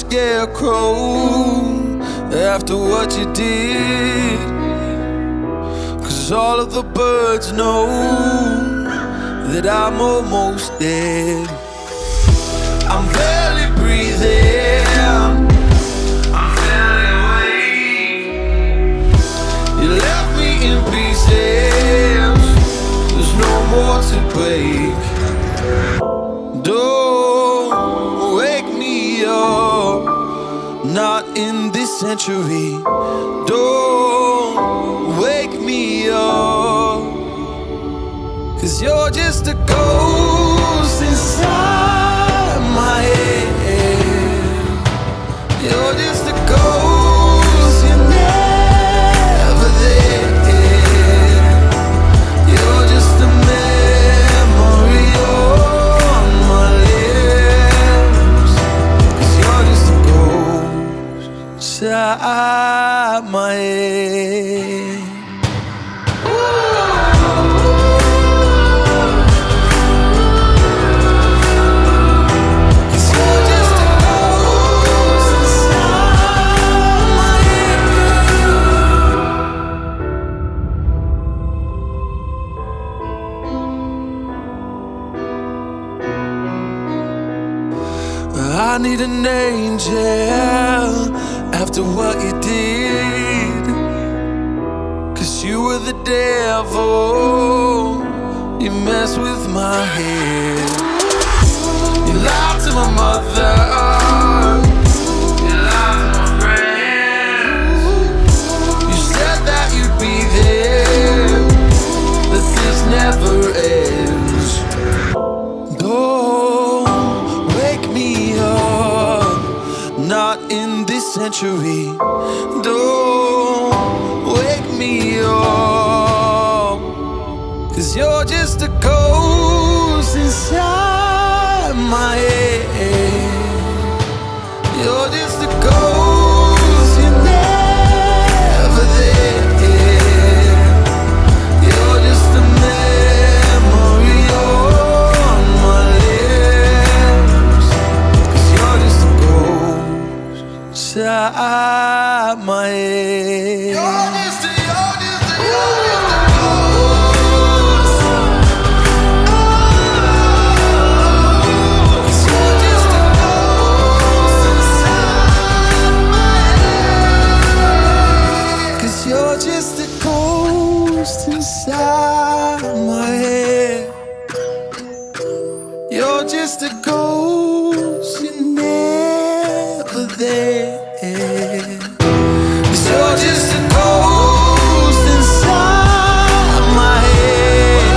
scarecrow after what you did. 'Cause all of the birds know that I'm almost dead. I'm barely breathing, I'm barely awake. You left me in pieces, there's no more to break. Don't wake me up, not in this century. Don't wake me up, 'cause you're just a ghost inside my head. You're just a ghost, you're never there. You're just a memory on my lips, 'cause you're just a ghost inside my head. I need an angel after what you did, 'cause you were the devil, you messed with my head. You lied to my mother, you lied to my friends. You said that you'd be there, but this never ends. Don't wake me up, not in this century. Don't wake me up, 'cause you're just a ghost inside my head. You're just a ghost, you're never there. You're just a memory on my lips, 'cause you're just a ghost inside my head. You're just a inside my head. You're just a ghost, you're never there. 'Cause you're just a ghost inside my head.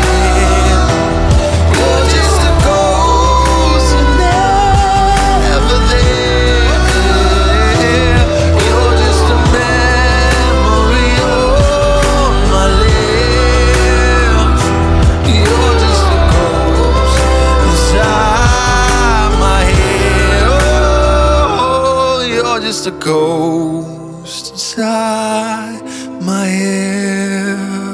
You're just a ghost, you're never there. You're just a memory on my lips. You're just a ghost inside my head. Oh, you're just a ghost inside my head.